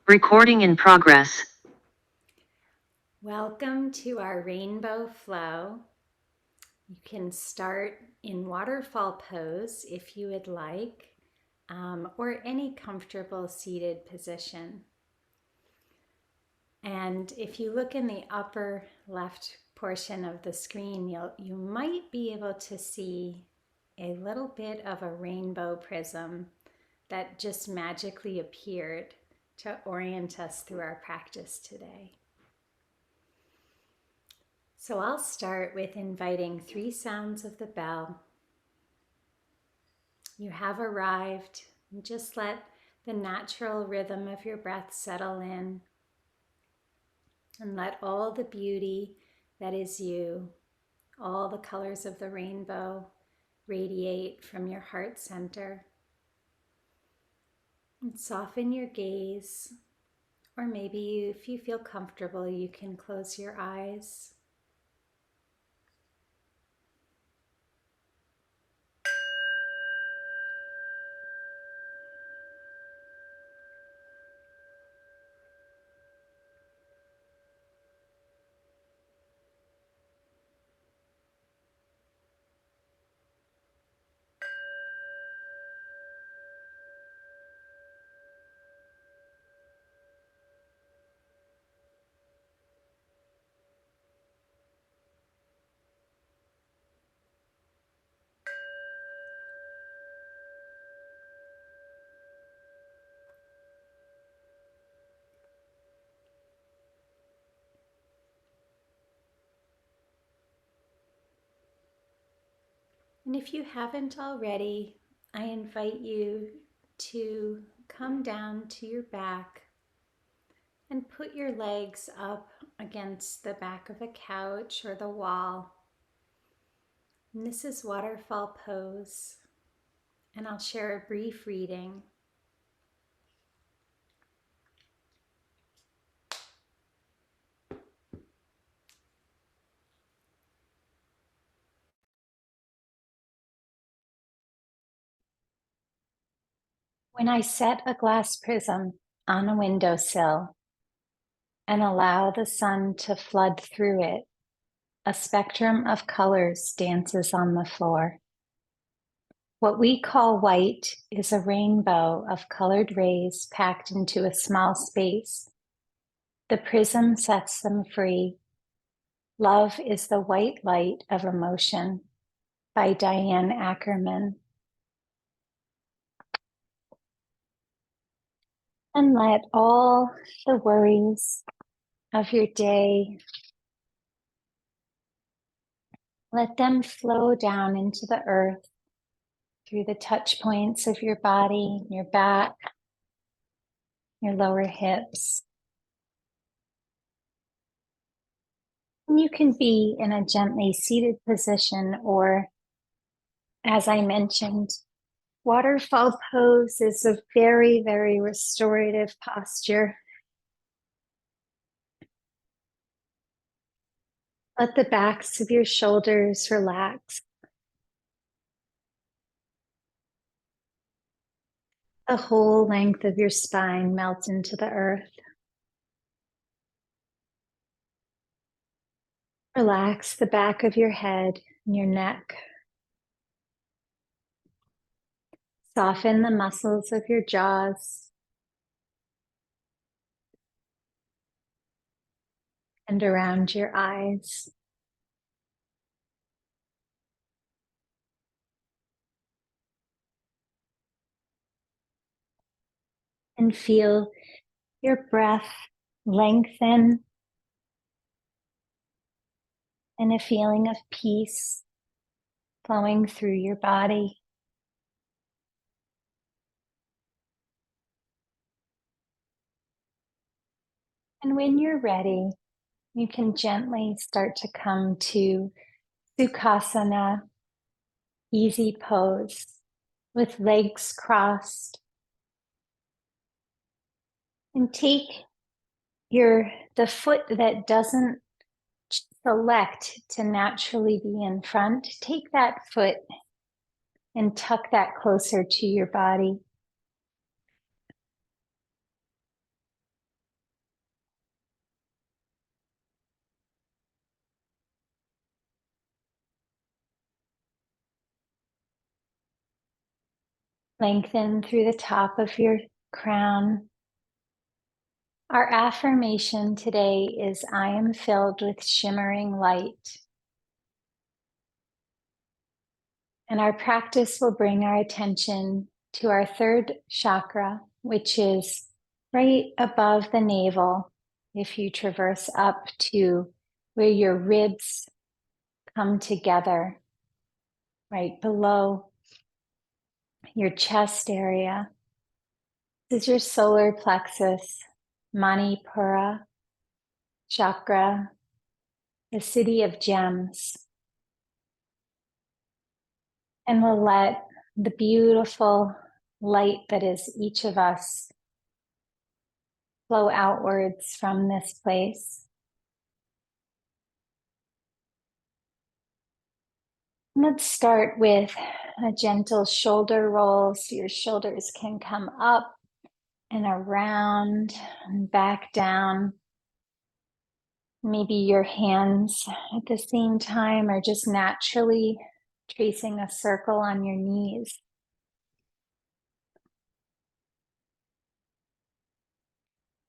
Recording in progress. Welcome to our rainbow flow. You can start in waterfall pose if you would like, or any comfortable seated position. And if you look in the upper left portion of the screen, you might be able to see a little bit of a rainbow prism that just magically appeared to orient us through our practice today. So I'll start with inviting 3 sounds of the bell. You have arrived. Just let the natural rhythm of your breath settle in, and let all the beauty that is you, all the colors of the rainbow, radiate from your heart center. And soften your gaze, or maybe if you feel comfortable, you can close your eyes. And if you haven't already, I invite you to come down to your back and put your legs up against the back of a couch or the wall. And this is waterfall pose, and I'll share a brief reading. When I set a glass prism on a windowsill and allow the sun to flood through it, a spectrum of colors dances on the floor. What we call white is a rainbow of colored rays packed into a small space. The prism sets them free. Love is the white light of emotion, by Diane Ackerman. And let all the worries of your day, let them flow down into the earth through the touch points of your body, your back, your lower hips. And you can be in a gently seated position, or, as I mentioned, waterfall pose is a very, very restorative posture. Let the backs of your shoulders relax. The whole length of your spine melt into the earth. Relax the back of your head and your neck. Soften the muscles of your jaws and around your eyes. And feel your breath lengthen and a feeling of peace flowing through your body. And when you're ready, you can gently start to come to Sukhasana, easy pose, with legs crossed. And take the foot that doesn't select to naturally be in front, take that foot and tuck that closer to your body. Lengthen through the top of your crown. Our affirmation today is, I am filled with shimmering light. And our practice will bring our attention to our third chakra, which is right above the navel. If you traverse up to where your ribs come together, right below your chest area. This is your solar plexus, manipura chakra, the city of gems. And we'll let the beautiful light that is each of us flow outwards from this place. Let's start with a gentle shoulder roll so your shoulders can come up and around and back down. Maybe your hands at the same time are just naturally tracing a circle on your knees.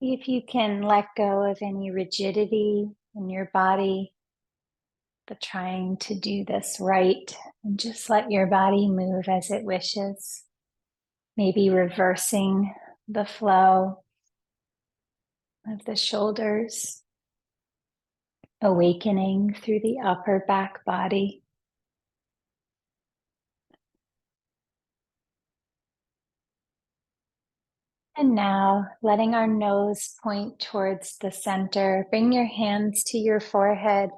See if you can let go of any rigidity in your body, but trying to do this right, and just let your body move as it wishes. Maybe reversing the flow of the shoulders, awakening through the upper back body. And now, letting our nose point towards the center, bring your hands to your forehead,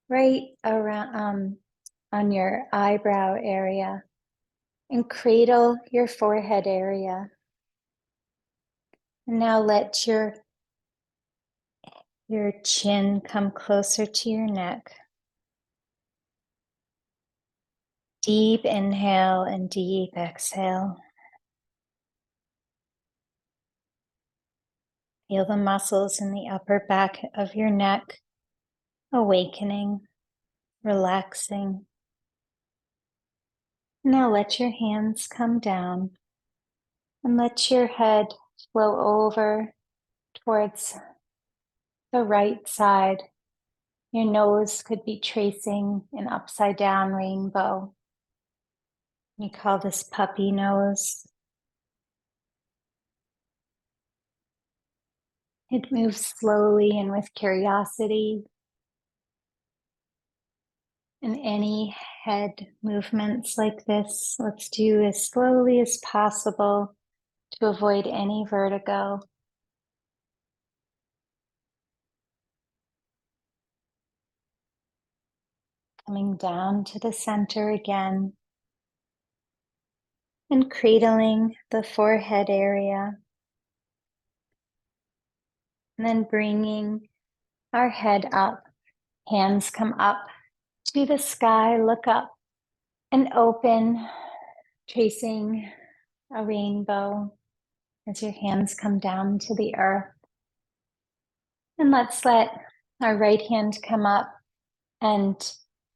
right around on your eyebrow area, and cradle your forehead area. And now let your chin come closer to your neck. Deep inhale and deep exhale. Feel the muscles in the upper back of your neck awakening, relaxing. Now let your hands come down and let your head flow over towards the right side. Your nose could be tracing an upside down rainbow. We call this puppy nose. It moves slowly and with curiosity. And any head movements like this, let's do as slowly as possible to avoid any vertigo. Coming down to the center again and cradling the forehead area. And then bringing our head up, hands come up to the sky, look up and open, tracing a rainbow as your hands come down to the earth. And let's let our right hand come up and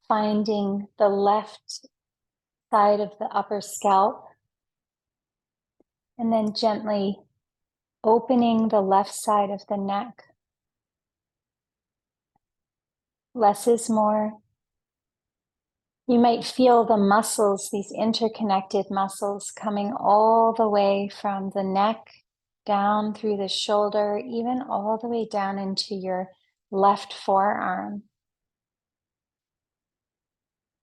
finding the left side of the upper scalp, and then gently opening the left side of the neck. Less is more. You might feel the muscles, these interconnected muscles, coming all the way from the neck down through the shoulder, even all the way down into your left forearm.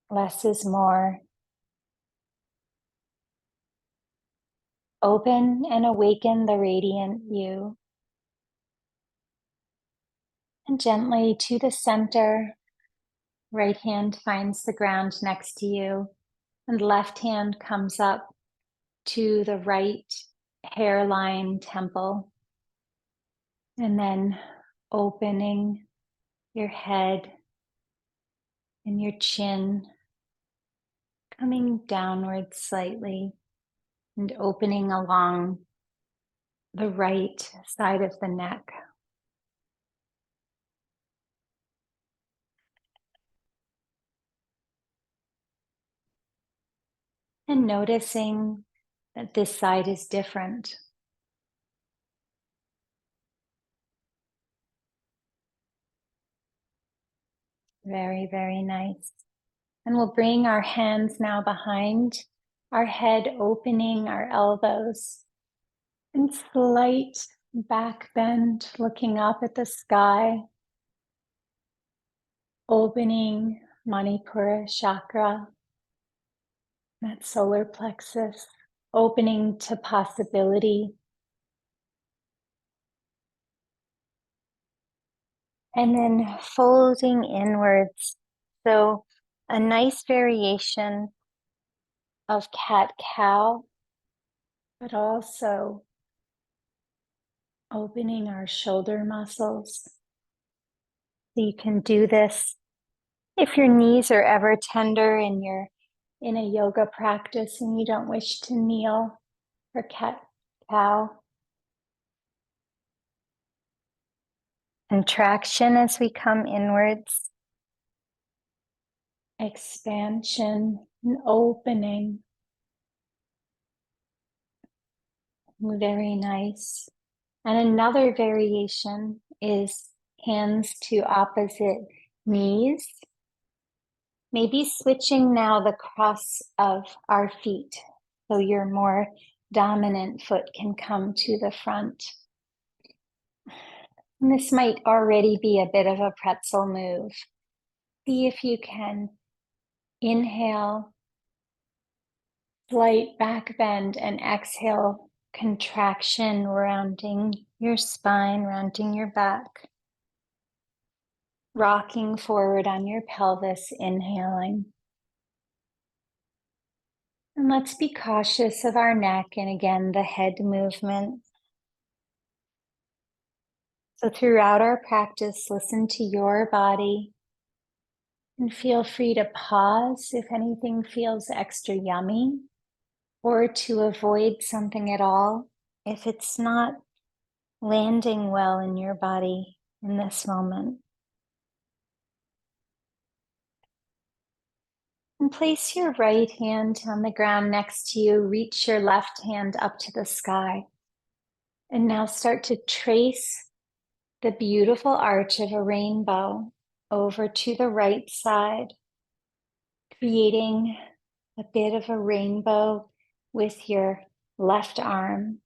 Less is more. Open and awaken the radiant you. And gently to the center, right hand finds the ground next to you, and left hand comes up to the right hairline temple. And then opening your head and your chin, coming downward slightly and opening along the right side of the neck. And noticing that this side is different. Very, very nice. And we'll bring our hands now behind our head, opening our elbows, and slight back bend, looking up at the sky, opening manipura chakra, that solar plexus, opening to possibility. And then folding inwards. So a nice variation of cat-cow, but also opening our shoulder muscles. So you can do this if your knees are ever tender and you're in a yoga practice and you don't wish to kneel for cat-cow. Contraction as we come inwards. Expansion and opening. Very nice. And another variation is hands to opposite knees. Maybe switching now the cross of our feet, so your more dominant foot can come to the front. And this might already be a bit of a pretzel move. See if you can inhale, slight back bend, and exhale, contraction, rounding your spine, rounding your back. Rocking forward on your pelvis, inhaling. And let's be cautious of our neck and again, the head movement. So throughout our practice, listen to your body and feel free to pause if anything feels extra yummy, or to avoid something at all if it's not landing well in your body in this moment. And place your right hand on the ground next to you. Reach your left hand up to the sky. And now start to trace the beautiful arch of a rainbow over to the right side, creating a bit of a rainbow with your left arm.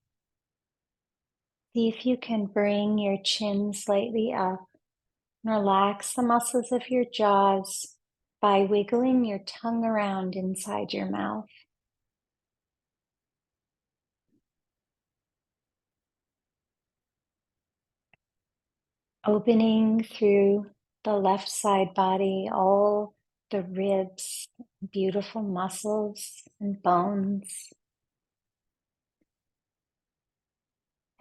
See if you can bring your chin slightly up. Relax the muscles of your jaws by wiggling your tongue around inside your mouth. Opening through the left side body, all the ribs, beautiful muscles and bones.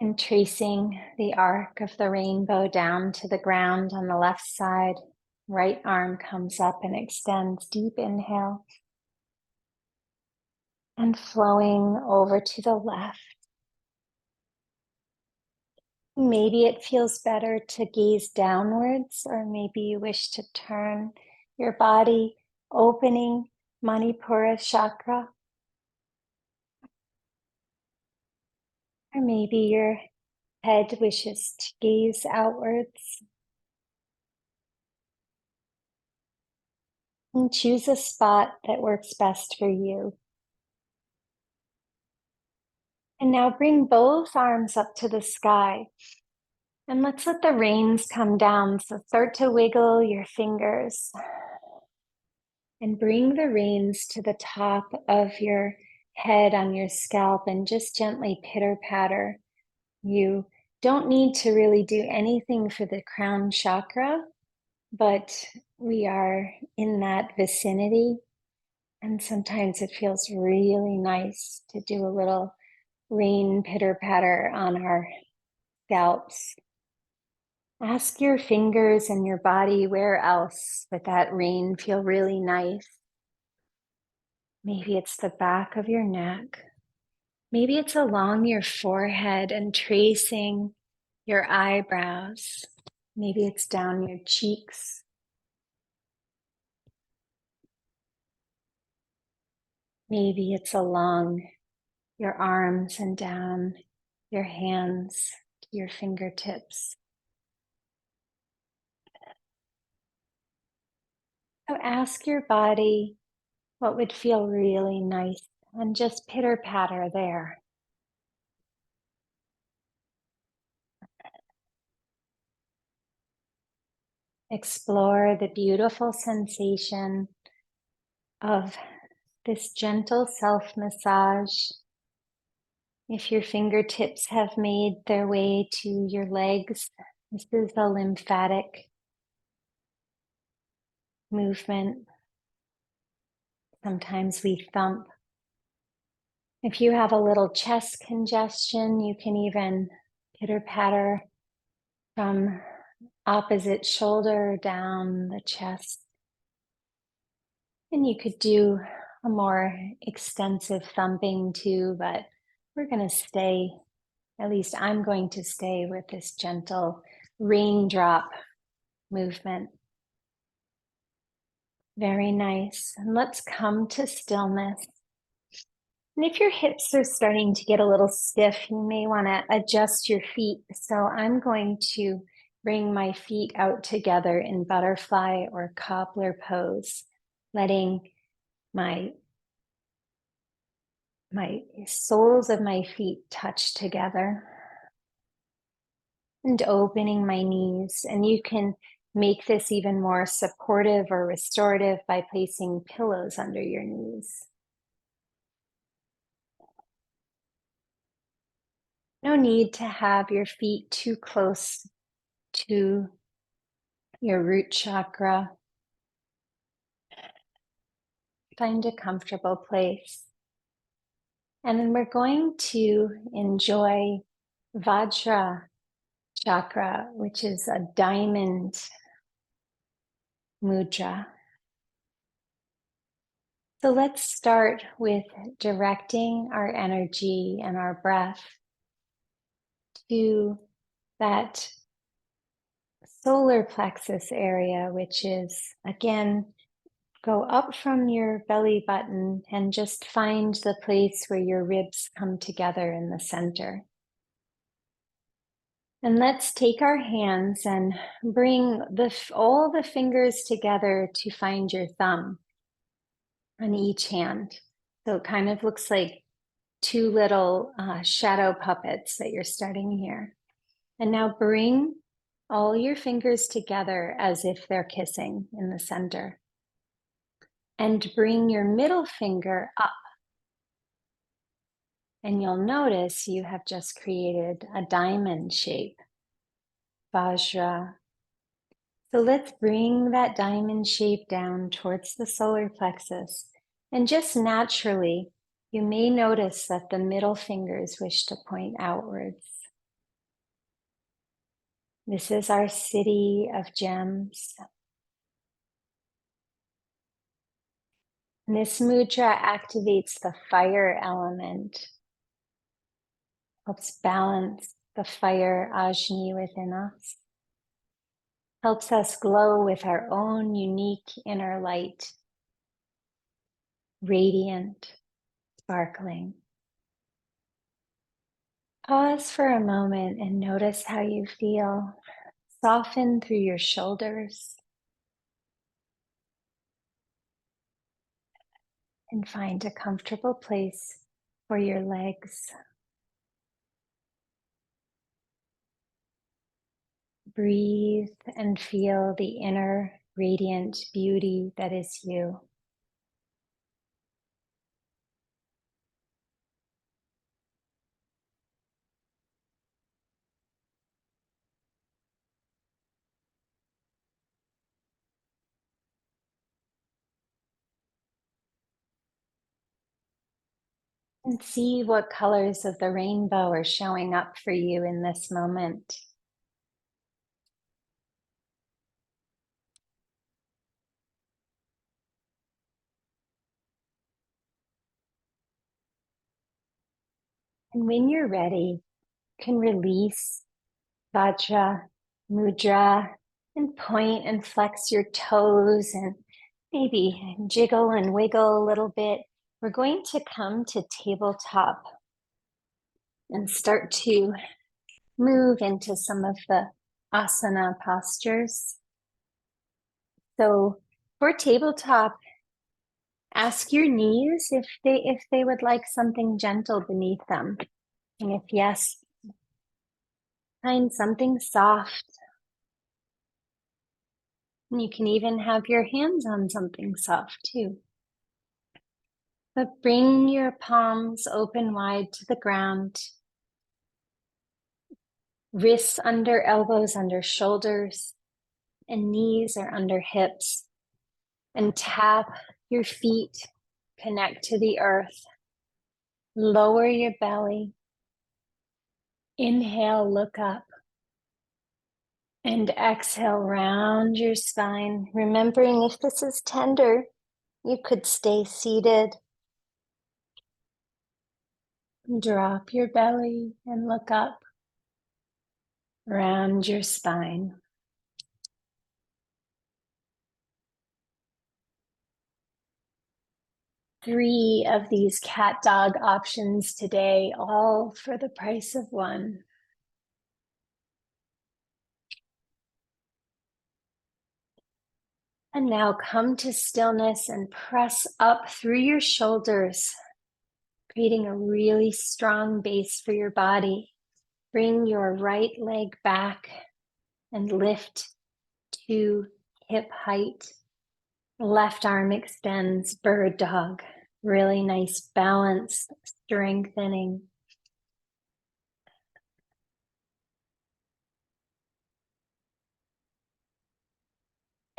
And tracing the arc of the rainbow down to the ground on the left side. Right arm comes up and extends. Deep inhale. And flowing over to the left. Maybe it feels better to gaze downwards, or maybe you wish to turn your body, opening manipura chakra. Or maybe your head wishes to gaze outwards. And choose a spot that works best for you. And now bring both arms up to the sky. And let's let the reins come down. So start to wiggle your fingers. And bring the reins to the top of your head on your scalp and just gently pitter-patter. You don't need to really do anything for the crown chakra, but we are in that vicinity. And sometimes it feels really nice to do a little rain pitter-patter on our scalps. Ask your fingers and your body where else would that rain feel really nice. Maybe it's the back of your neck. Maybe it's along your forehead and tracing your eyebrows. Maybe it's down your cheeks. Maybe it's along your arms and down your hands to your fingertips. So ask your body what would feel really nice and just pitter patter there. Explore the beautiful sensation of this gentle self massage. If your fingertips have made their way to your legs, this is a lymphatic movement. Sometimes we thump. If you have a little chest congestion, you can even pitter patter from opposite shoulder down the chest. And you could do a more extensive thumping too, but we're going to stay, at least I'm going to stay with this gentle raindrop movement. Very nice. And let's come to stillness. And if your hips are starting to get a little stiff, you may want to adjust your feet. So I'm going to bring my feet out together in butterfly or cobbler pose, letting my soles of my feet touch together and opening my knees. And you can make this even more supportive or restorative by placing pillows under your knees. No need to have your feet too close to your root chakra. Find a comfortable place. And then we're going to enjoy Vajra chakra, which is a diamond mudra. So let's start with directing our energy and our breath to that solar plexus area, which is, again, go up from your belly button and just find the place where your ribs come together in the center. And let's take our hands and bring all the fingers together to find your thumb on each hand. So it kind of looks like two little shadow puppets that you're starting here. And now bring all your fingers together as if they're kissing in the center. And bring your middle finger up. And you'll notice you have just created a diamond shape, Vajra. So let's bring that diamond shape down towards the solar plexus. And just naturally, you may notice that the middle fingers wish to point outwards. This is our city of gems. And this mudra activates the fire element, helps balance the fire Ajni within us, helps us glow with our own unique inner light, radiant, sparkling. Pause for a moment and notice how you feel. Soften through your shoulders and find a comfortable place for your legs. Breathe and feel the inner radiant beauty that is you. And see what colors of the rainbow are showing up for you in this moment. And when you're ready, you can release Vajra mudra and point and flex your toes and maybe jiggle and wiggle a little bit. We're going to come to tabletop and start to move into some of the asana postures. So for tabletop, ask your knees if they would like something gentle beneath them. And if yes, find something soft. And you can even have your hands on something soft too. But bring your palms open wide to the ground. Wrists under elbows, under shoulders, and knees are under hips. And tap your feet, connect to the earth. Lower your belly. Inhale, look up. And exhale, round your spine. Remembering if this is tender, you could stay seated. Drop your belly and look up. Round your spine. Three of these cat dog options today, all for the price of one. And now come to stillness and press up through your shoulders, creating a really strong base for your body. Bring your right leg back and lift to hip height. Left arm extends, bird dog. Really nice balance, strengthening.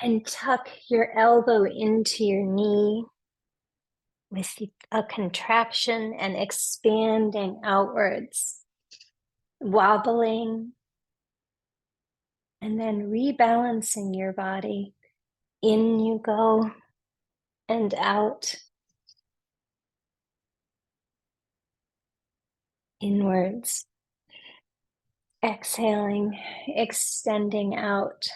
And tuck your elbow into your knee with a contraction and expanding outwards, wobbling, and then rebalancing your body. In you go and out, inwards. Exhaling, extending out.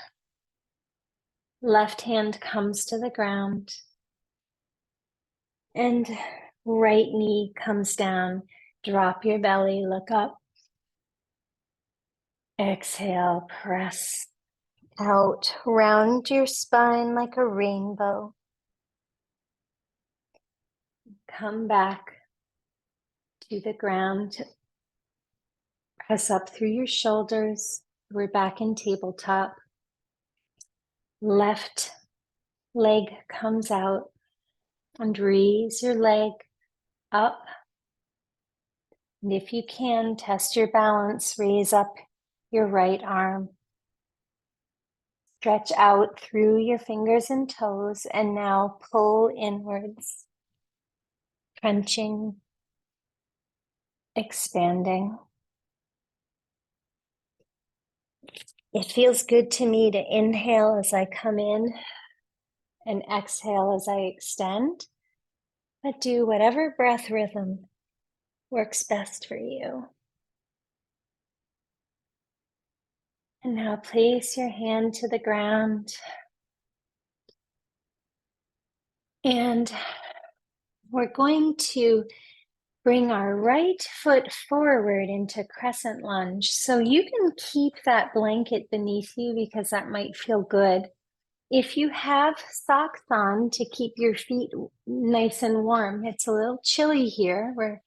Left hand comes to the ground. And right knee comes down. Drop your belly, look up. Exhale, press out. Round your spine like a rainbow. Come back to the ground. Press up through your shoulders. We're back in tabletop. Left leg comes out and raise your leg up. And if you can, test your balance. Raise up your right arm. Stretch out through your fingers and toes, and now pull inwards, crunching, expanding. It feels good to me to inhale as I come in and exhale as I extend, but do whatever breath rhythm works best for you. And now place your hand to the ground. And we're going to bring our right foot forward into crescent lunge. So you can keep that blanket beneath you because that might feel good. If you have socks on to keep your feet nice and warm, it's a little chilly here where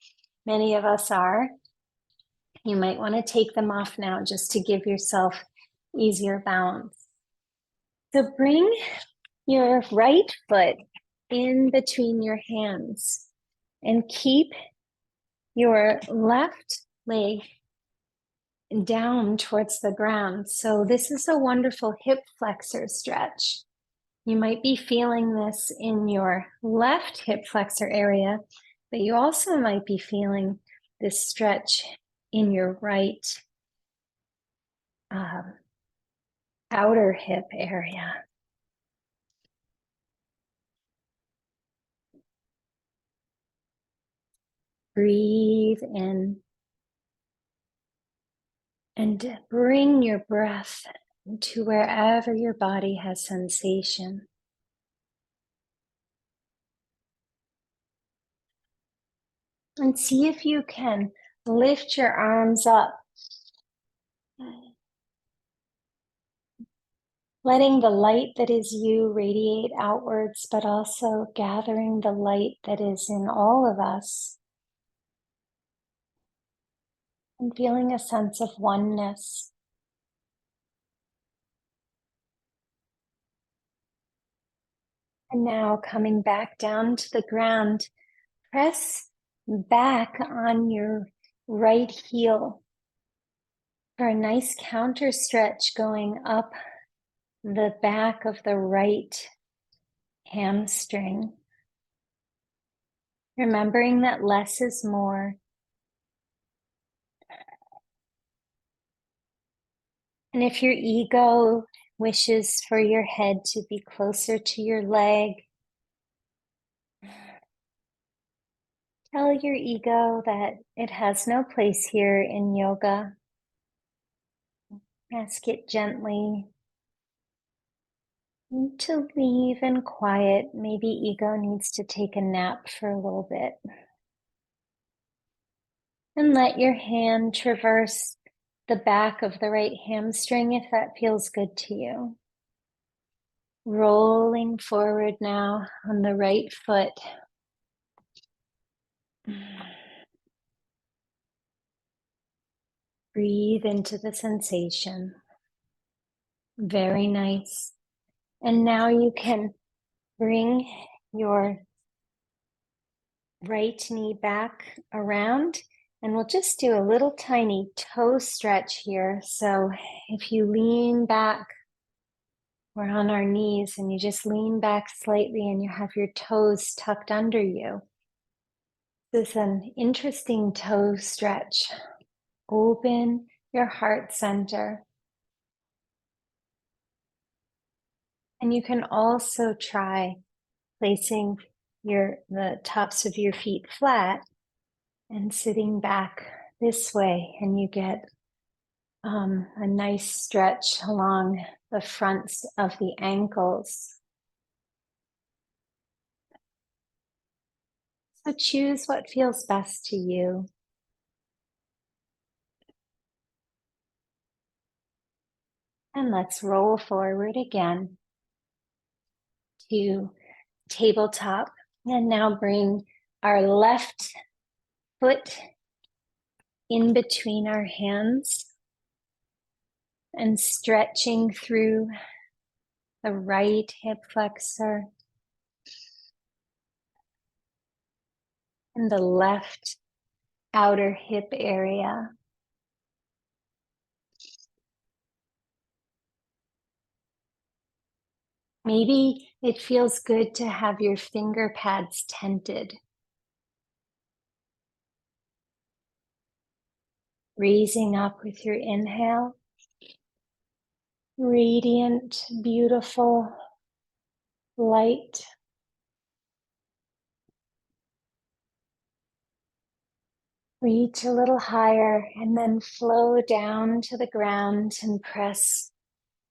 many of us are. You might want to take them off now just to give yourself easier balance. So bring your right foot in between your hands and keep your left leg down towards the ground. So this is a wonderful hip flexor stretch. You might be feeling this in your left hip flexor area, but you also might be feeling this stretch in your right outer hip area. Breathe in and bring your breath to wherever your body has sensation. And see if you can Lift your arms up, letting the light that is you radiate outwards, but also gathering the light that is in all of us and feeling a sense of oneness. And now coming back down to the ground, press back on your right heel for a nice counter stretch going up the back of the right hamstring. Remembering that less is more. And if your ego wishes for your head to be closer to your leg, tell your ego that it has no place here in yoga. Ask it gently to leave in quiet. Maybe ego needs to take a nap for a little bit. And let your hand traverse the back of the right hamstring if that feels good to you. Rolling forward now on the right foot. Breathe into the sensation. Very nice. And now you can bring your right knee back around, and we'll just do a little tiny toe stretch here. So if you lean back, we're on our knees, and you just lean back slightly and you have your toes tucked under you. This is an interesting toe stretch. Open your heart center. And you can also try placing the tops of your feet flat and sitting back this way, and you get a nice stretch along the fronts of the ankles. So choose what feels best to you. And let's roll forward again to tabletop. And now bring our left foot in between our hands and stretching through the right hip flexor and the left outer hip area. Maybe it feels good to have your finger pads tented. Raising up with your inhale. Radiant, beautiful light. Reach a little higher and then flow down to the ground and press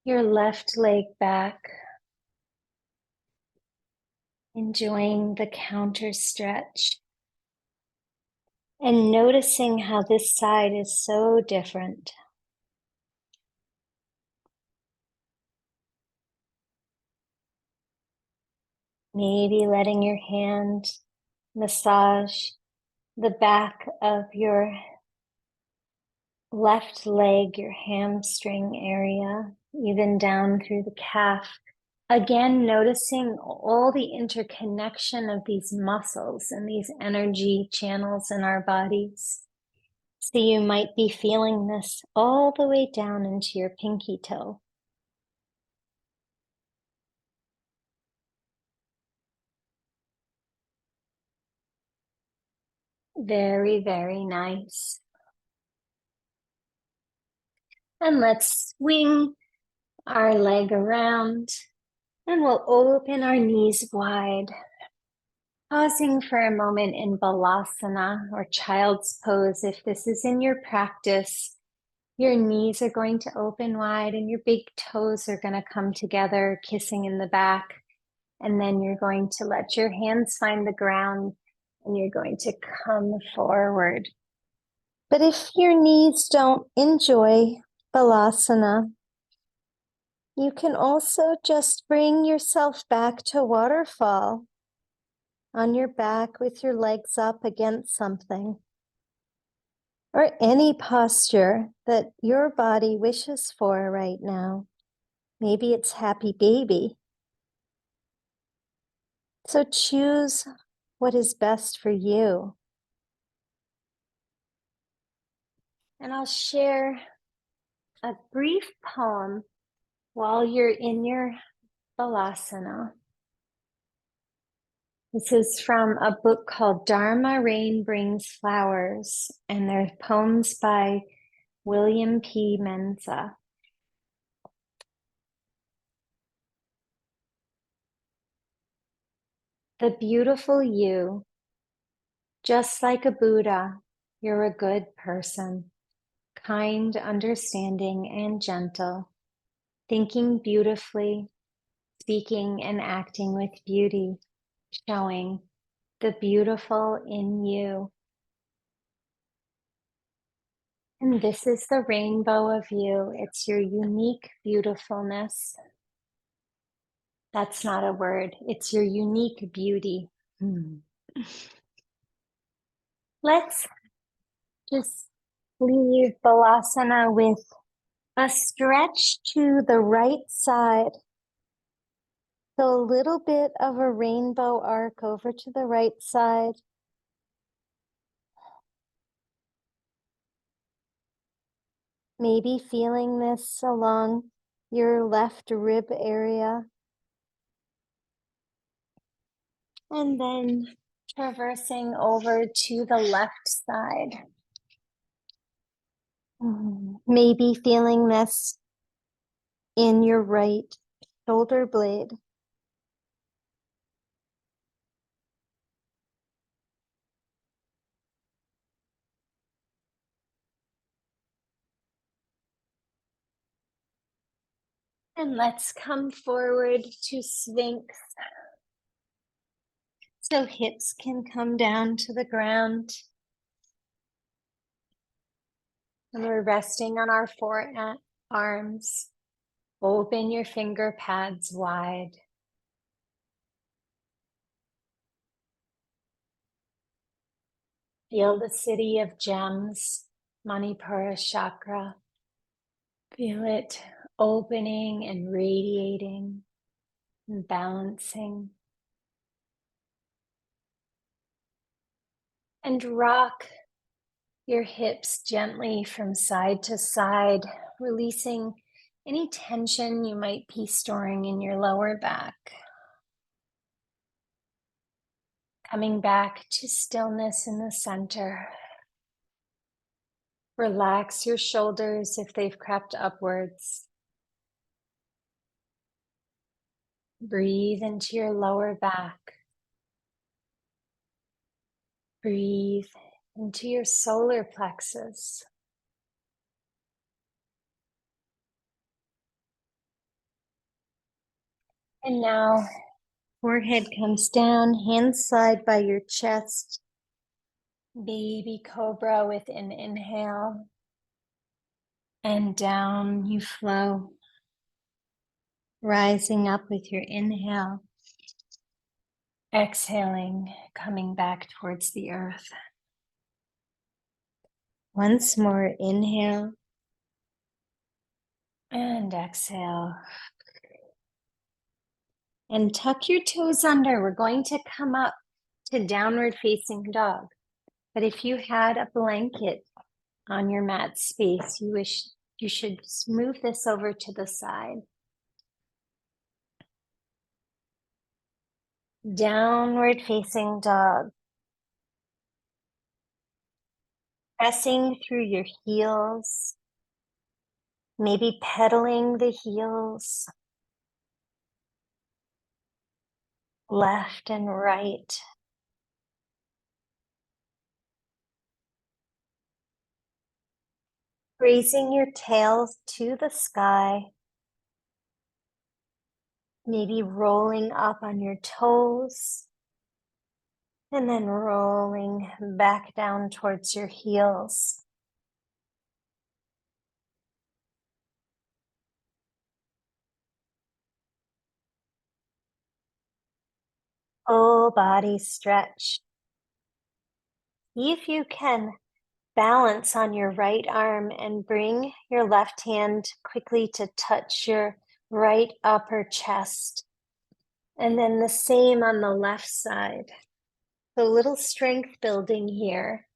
your left leg back. Enjoying the counter stretch. And noticing how this side is so different. Maybe letting your hand massage the back of your left leg, your hamstring area, even down through the calf. Again, noticing all the interconnection of these muscles and these energy channels in our bodies. So you might be feeling this all the way down into your pinky toe. Very, very nice. And let's swing our leg around, and we'll open our knees wide. Pausing for a moment in balasana or child's pose. If this is in your practice, your knees are going to open wide and your big toes are going to come together, kissing in the back. And then you're going to let your hands find the ground and you're going to come forward. But if your knees don't enjoy balasana, you can also just bring yourself back to waterfall on your back with your legs up against something, or any posture that your body wishes for right now. Maybe it's happy baby. So choose what is best for you. And I'll share a brief poem while you're in your balasana. This is from a book called Dharma Rain Brings Flowers, and they're poems by William P. Menza. The beautiful you, just like a Buddha, you're a good person, kind, understanding, and gentle, thinking beautifully, speaking and acting with beauty, showing the beautiful in you. And this is the rainbow of you. It's your unique beautifulness. That's not a word. It's your unique beauty. Let's just leave Balasana with a stretch to the right side. So a little bit of a rainbow arc over to the right side. Maybe feeling this along your left rib area. And then traversing over to the left side. Maybe feeling this in your right shoulder blade. And let's come forward to Sphinx. So hips can come down to the ground. And we're resting on our forearms. Open your finger pads wide. Feel the city of gems, manipura chakra. Feel it opening and radiating and balancing. And rock your hips gently from side to side, releasing any tension you might be storing in your lower back. Coming back to stillness in the center. Relax your shoulders if they've crept upwards. Breathe into your lower back. Breathe into your solar plexus. And now, forehead comes down, hands slide by your chest. Baby cobra with an inhale. And down you flow, rising up with your inhale. Exhaling, coming back towards the earth. Once more, inhale. And exhale. And tuck your toes under. We're going to come up to downward facing dog. But if you had a blanket on your mat space, you should move this over to the side. Downward facing dog. Pressing through your heels. Maybe pedaling the heels. Left and right. Raising your tails to the sky. Maybe rolling up on your toes. And then rolling back down towards your heels. Full body stretch. See if you can balance on your right arm and bring your left hand quickly to touch your right upper chest. And then the same on the left side. So a little strength building here.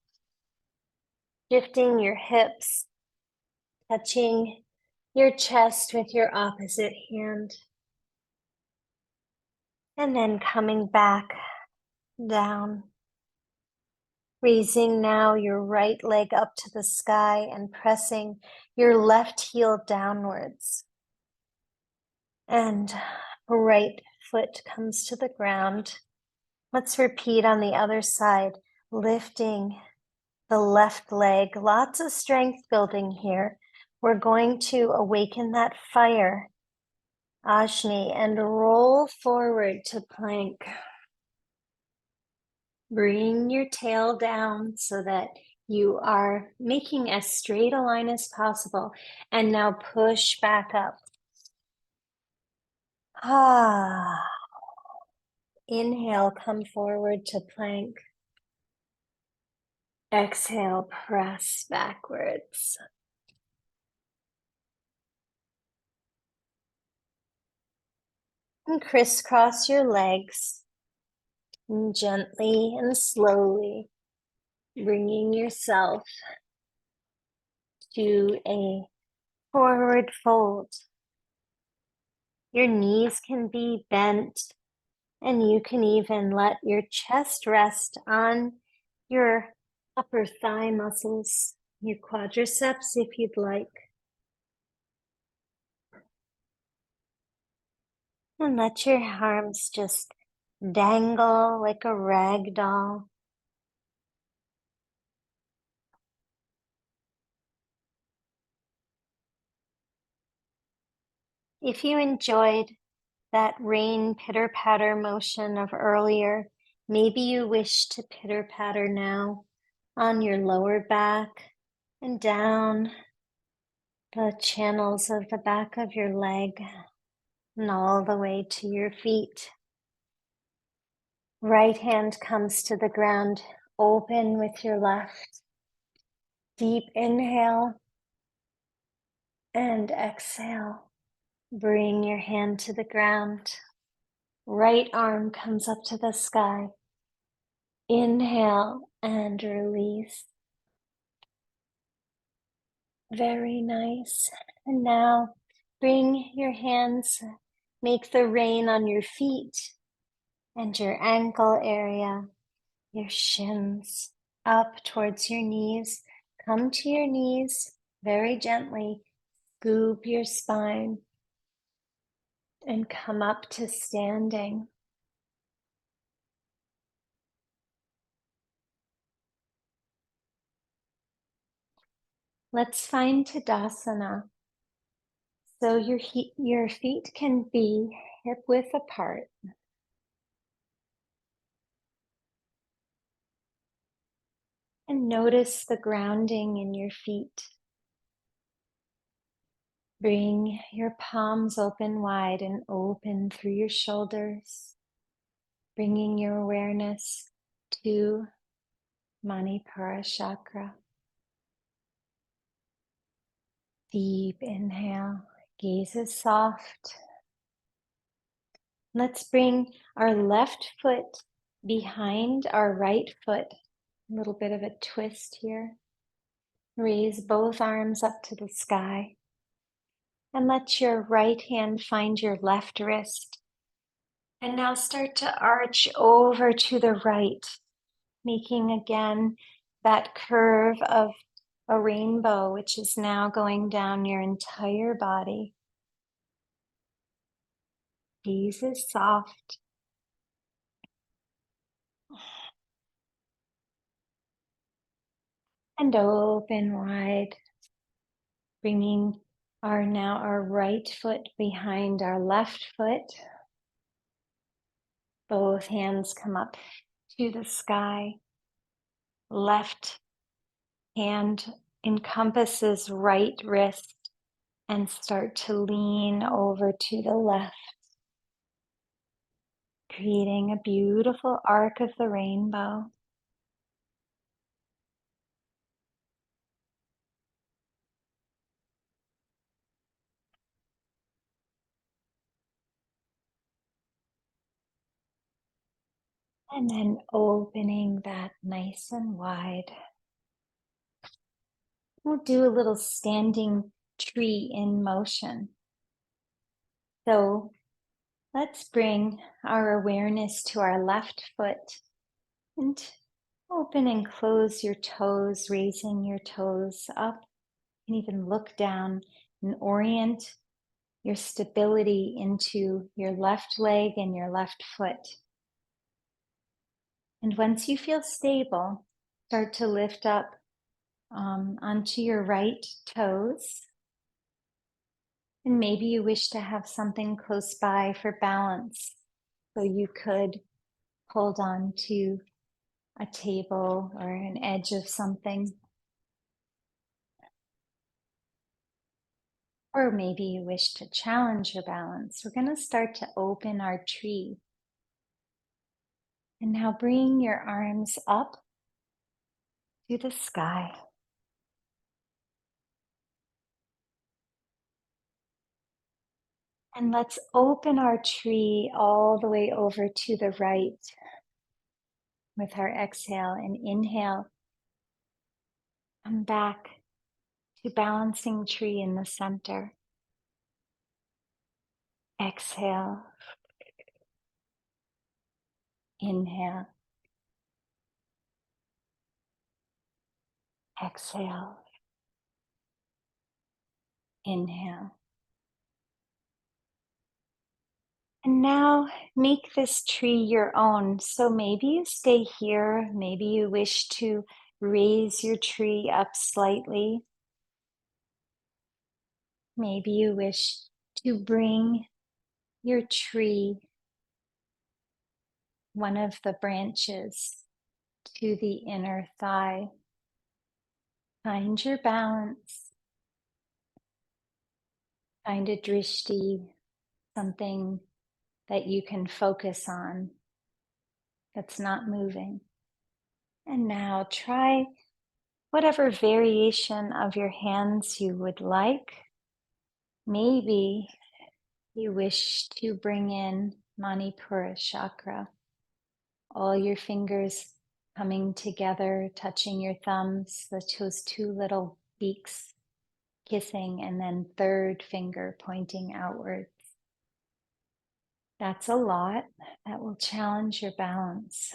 Shifting your hips, touching your chest with your opposite hand. And then coming back down. Raising now your right leg up to the sky and pressing your left heel downwards. And right foot comes to the ground. Let's repeat on the other side, lifting the left leg. Lots of strength building here. We're going to awaken that fire, Ajni, and roll forward to plank. Bring your tail down so that you are making as straight a line as possible. And now push back up. Inhale, come forward to plank. Exhale, press backwards. And crisscross your legs. And gently and slowly bringing yourself to a forward fold. Your knees can be bent, and you can even let your chest rest on your upper thigh muscles, your quadriceps if you'd like. And let your arms just dangle like a rag doll. If you enjoyed that rain pitter-patter motion of earlier, maybe you wish to pitter-patter now on your lower back and down the channels of the back of your leg and all the way to your feet. Right hand comes to the ground, open with your left. Deep inhale and exhale. Bring your hand to the ground. Right arm comes up to the sky. Inhale and release. Very nice. And now bring your hands, make the rain on your feet and your ankle area, your shins up towards your knees. Come to your knees very gently. Scoop your spine and come up to standing. Let's find Tadasana. So your feet can be hip width apart. And notice the grounding in your feet. Bring your palms open wide and open through your shoulders, bringing your awareness to manipura chakra. Deep inhale, gaze is soft. Let's bring our left foot behind our right foot. A little bit of a twist here. Raise both arms up to the sky. And let your right hand find your left wrist. And now start to arch over to the right, making again that curve of a rainbow, which is now going down your entire body. Gaze is soft. And open wide, bringing our right foot behind our left foot. Both hands come up to the sky. Left hand encompasses right wrist and start to lean over to the left. creating a beautiful arc of the rainbow. And then opening that nice and wide. We'll do a little standing tree in motion. So let's bring our awareness to our left foot and open and close your toes, raising your toes up. You can even look down and orient your stability into your left leg and your left foot. And once you feel stable, start to lift up onto your right toes. And maybe you wish to have something close by for balance. So you could hold on to a table or an edge of something. Or maybe you wish to challenge your balance. We're going to start to open our tree. And now bring your arms up to the sky. And let's open our tree all the way over to the right with our exhale, and inhale. Come back to balancing tree in the center. Exhale. Inhale. Exhale. Inhale. And now make this tree your own. So maybe you stay here. Maybe you wish to raise your tree up slightly. Maybe you wish to bring your tree, one of the branches, to the inner thigh. Find your balance. Find a drishti, something that you can focus on that's not moving. And now try whatever variation of your hands you would like. Maybe you wish to bring in manipura chakra, all your fingers coming together, touching your thumbs, those two little beaks kissing, and then third finger pointing outwards. That's a lot. That will challenge your balance.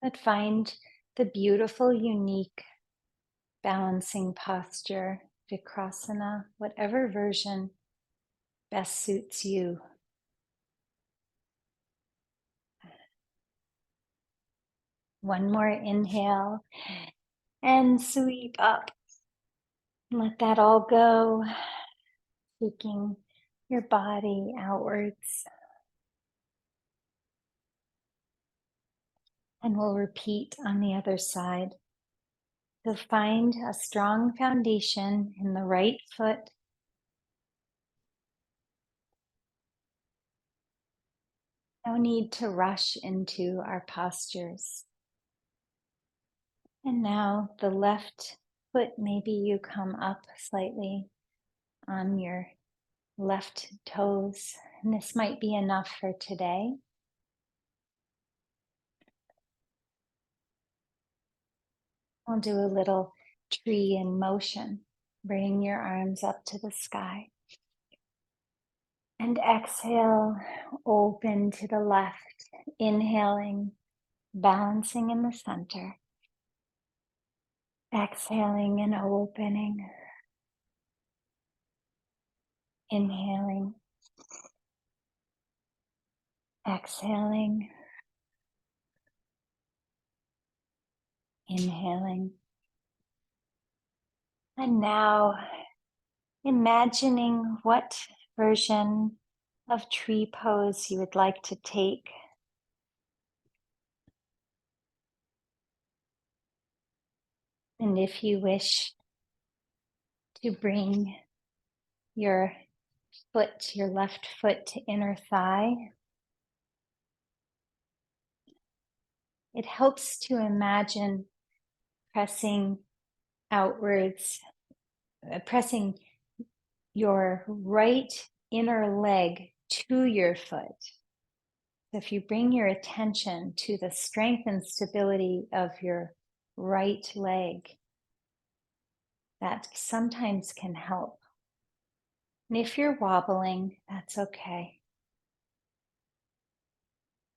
But find the beautiful, unique balancing posture, Vikrasana, whatever version best suits you. One more inhale and sweep up. Let that all go, taking your body outwards. And we'll repeat on the other side. So find a strong foundation in the right foot. No need to rush into our postures. And now the left foot, maybe you come up slightly on your left toes. And this might be enough for today. We'll do a little tree in motion. Bring your arms up to the sky. And exhale, open to the left. Inhaling, balancing in the center. Exhaling and opening. Inhaling. Exhaling. Inhaling. And now imagining what version of tree pose you would like to take. And if you wish to bring your foot, your left foot to inner thigh. It helps to imagine pressing outwards, pressing your right inner leg to your foot. So if you bring your attention to the strength and stability of your right leg, that sometimes can help. And if you're wobbling, that's okay.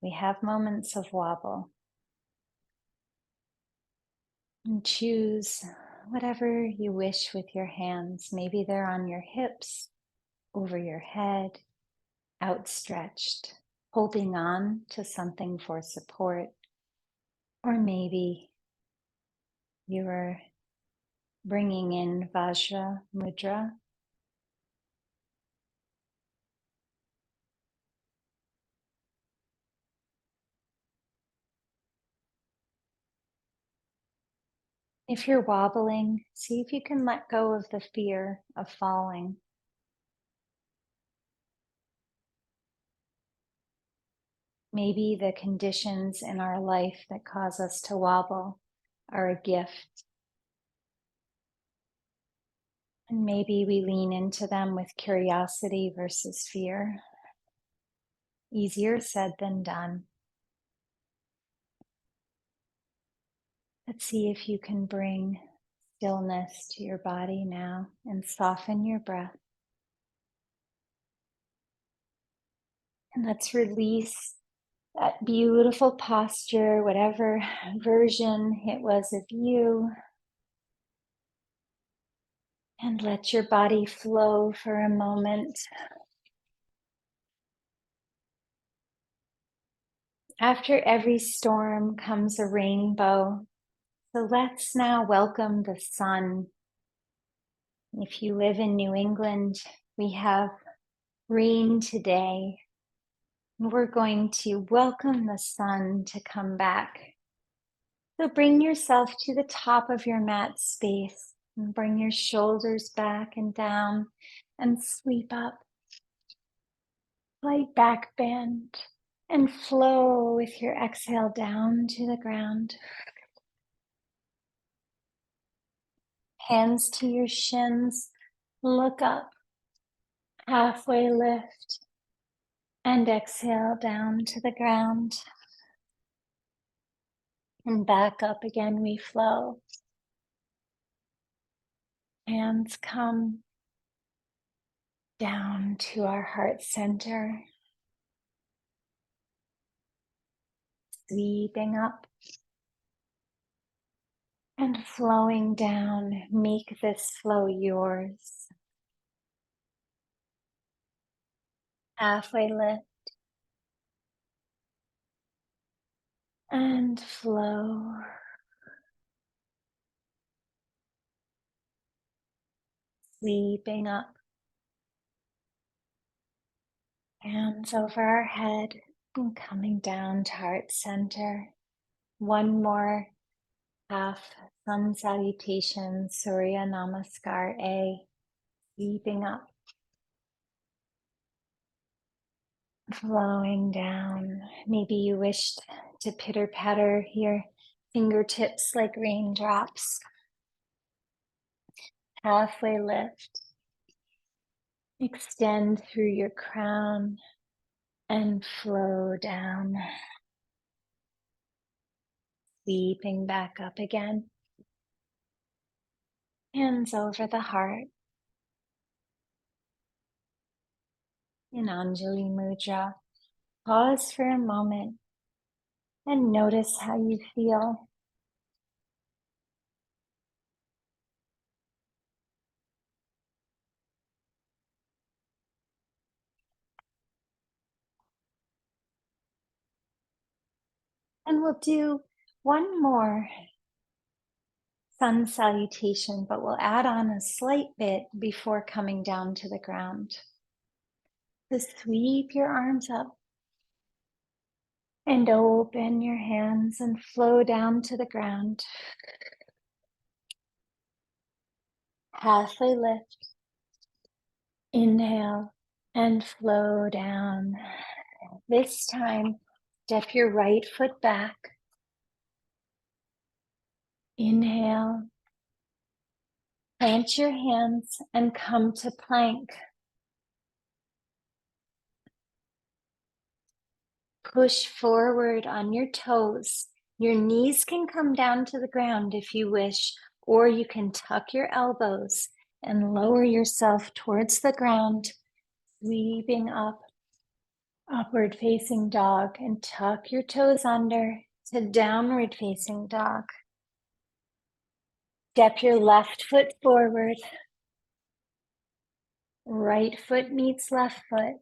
We have moments of wobble. And choose whatever you wish with your hands. Maybe they're on your hips, over your head, outstretched, holding on to something for support. Or maybe you are bringing in Vajra Mudra. If you're wobbling, see if you can let go of the fear of falling. Maybe the conditions in our life that cause us to wobble are a gift. And maybe we lean into them with curiosity versus fear. Easier said than done. Let's see if you can bring stillness to your body now and soften your breath. And let's release that beautiful posture, whatever version it was of you. And let your body flow for a moment. After every storm comes a rainbow. So let's now welcome the sun. If you live in New England, we have rain today. We're going to welcome the sun to come back. So bring yourself to the top of your mat space and bring your shoulders back and down and sweep up. Light back bend and flow with your exhale down to the ground. Hands to your shins, look up, halfway lift, and exhale down to the ground. And back up again, we flow. Hands come down to our heart center, sweeping up and flowing down. Make this flow yours. Halfway lift and flow. Sweeping up. Hands over our head and coming down to heart center. One more half sun salutation, Surya Namaskar A. Sweeping up. Flowing down. Maybe you wished to pitter patter your fingertips like raindrops. Halfway lift. Extend through your crown and flow down. Sweeping back up again. Hands over the heart. In Anjali Mudra, pause for a moment and notice how you feel. And we'll do one more sun salutation, but we'll add on a slight bit before coming down to the ground. Just sweep your arms up and open your hands and flow down to the ground. Halfway lift. Inhale. and flow down. This time, step your right foot back. Inhale. Plant your hands and come to plank. Push forward on your toes. Your knees can come down to the ground if you wish, or you can tuck your elbows and lower yourself towards the ground, sweeping up, upward facing dog, and tuck your toes under to downward facing dog. Step your left foot forward. Right foot meets left foot.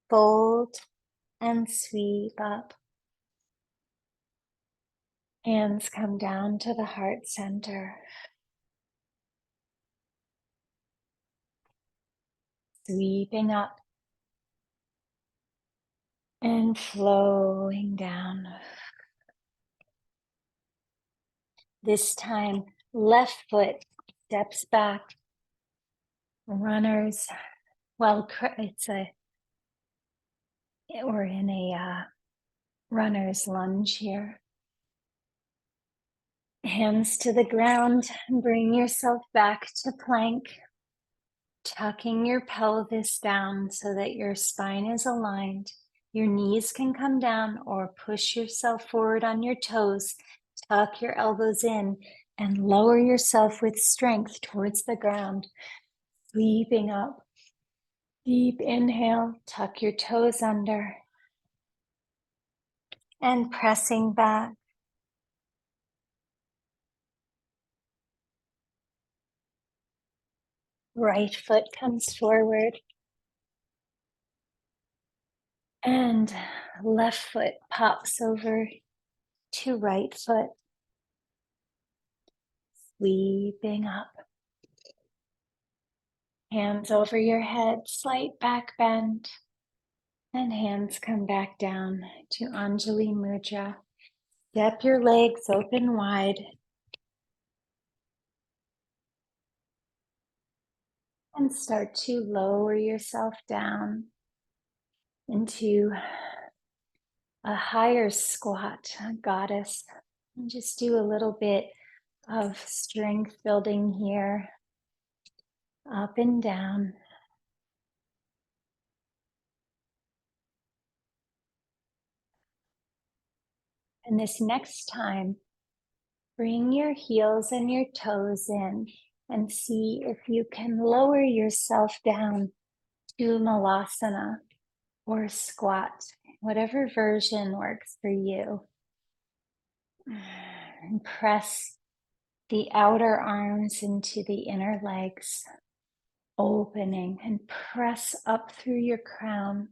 Fold and sweep up. Hands come down to the heart center. Sweeping up and flowing down. This time, left foot steps back. Runners, well, we're in a runner's lunge here. Hands to the ground, bring yourself back to plank. Tucking your pelvis down so that your spine is aligned. Your knees can come down or push yourself forward on your toes. Tuck your elbows in and lower yourself with strength towards the ground. Sweeping up. Deep inhale, tuck your toes under. And pressing back. Right foot comes forward. And left foot pops over to right foot. Sweeping up. Hands over your head, slight back bend. And hands come back down to Anjali Mudra. Step your legs open wide. And start to lower yourself down into a higher squat, goddess. And just do a little bit of strength building here, up and down. And this next time, bring your heels and your toes in and see if you can lower yourself down to Malasana or squat, whatever version works for you. And press the outer arms into the inner legs, opening, and press up through your crown.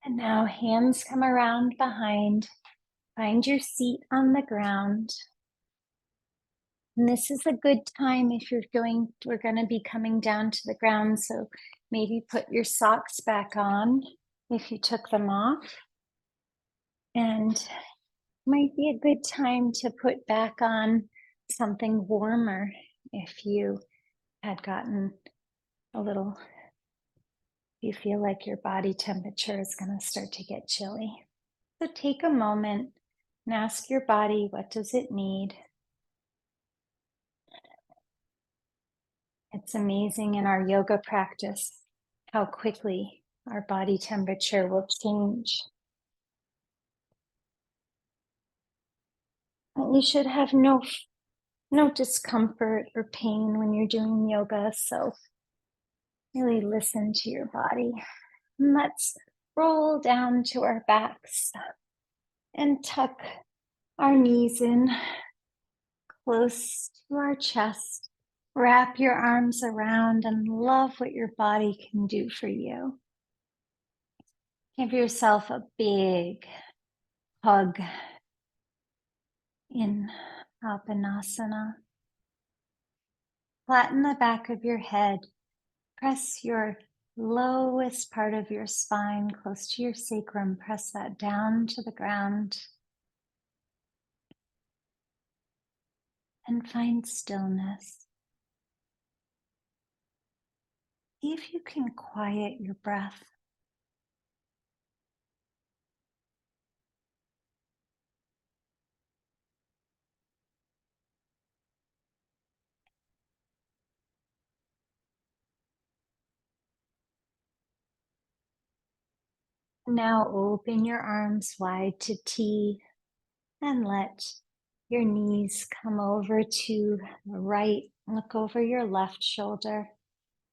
And now hands come around behind. Find your seat on the ground. And this is a good time if we're going to be coming down to the ground. So maybe put your socks back on if you took them off. And might be a good time to put back on something warmer if you had gotten a little, you feel like your body temperature is going to start to get chilly. So take a moment and ask your body, what does it need? It's amazing in our yoga practice how quickly our body temperature will change. And you should have no discomfort or pain when you're doing yoga. So really listen to your body. And let's roll down to our backs and tuck our knees in close to our chest. Wrap your arms around and love what your body can do for you. Give yourself a big hug in Apanasana. Flatten the back of your head. Press your lowest part of your spine close to your sacrum. Press that down to the ground. and find stillness. See if you can quiet your breath. Now open your arms wide to T and let your knees come over to the right. Look over your left shoulder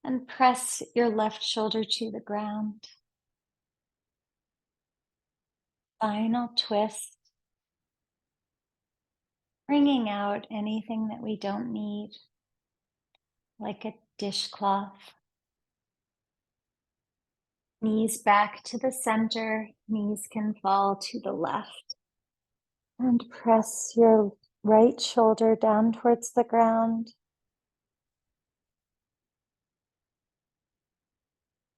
and press your left shoulder to the ground. Final twist, bringing out anything that we don't need, like a dishcloth. Knees back to the center, knees can fall to the left. And press your right shoulder down towards the ground.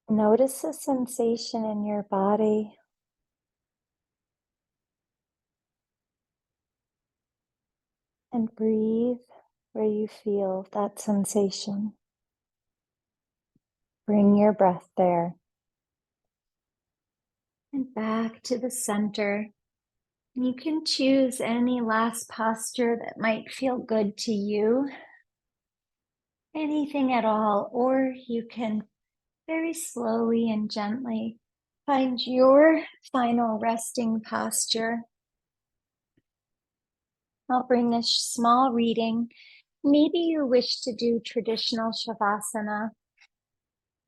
Notice a sensation in your body. And breathe where you feel that sensation. Bring your breath there. And back to the center. You can choose any last posture that might feel good to you. Anything at all, or you can very slowly and gently find your final resting posture. I'll bring a small reading. Maybe you wish to do traditional Shavasana,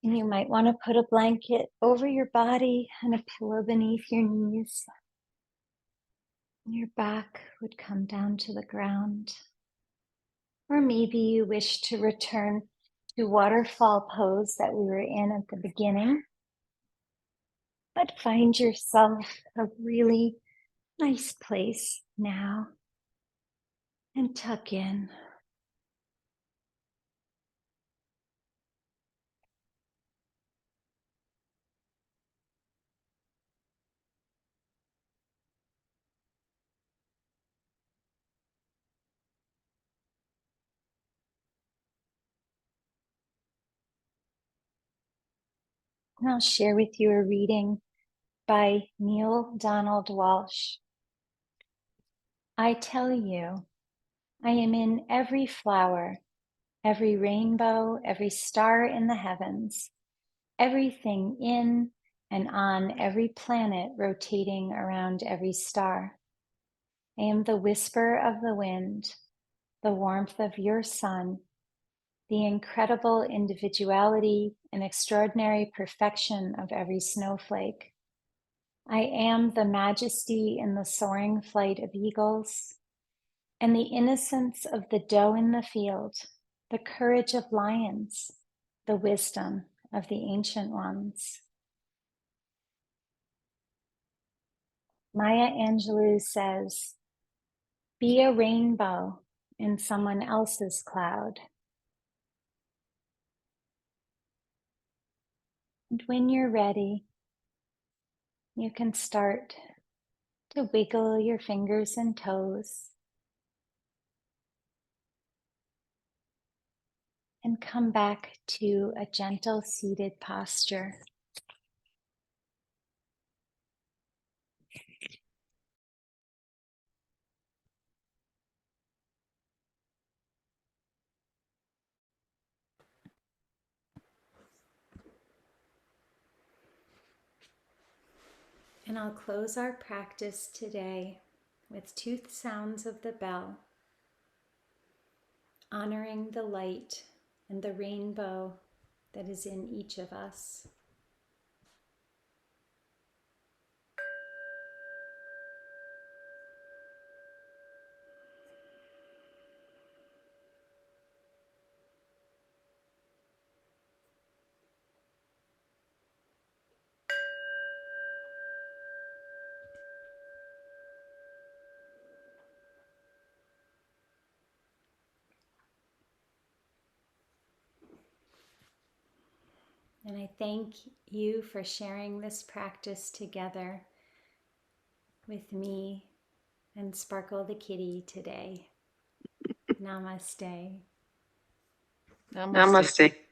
and you might want to put a blanket over your body and a pillow beneath your knees. Your back would come down to the ground. Or maybe you wish to return to waterfall pose that we were in at the beginning. But find yourself a really nice place now and tuck in. And I'll share with you a reading by Neil Donald Walsh. I tell you, I am in every flower, every rainbow, every star in the heavens, everything in and on every planet rotating around every star. I am the whisper of the wind, the warmth of your sun, the incredible individuality and extraordinary perfection of every snowflake. I am the majesty in the soaring flight of eagles, and the innocence of the doe in the field, the courage of lions, the wisdom of the ancient ones. Maya Angelou says, be a rainbow in someone else's cloud. And when you're ready, you can start to wiggle your fingers and toes and come back to a gentle seated posture. And I'll close our practice today with 2 sounds of the bell, honoring the light and the rainbow that is in each of us. And I thank you for sharing this practice together with me and Sparkle the kitty today. Namaste. Namaste.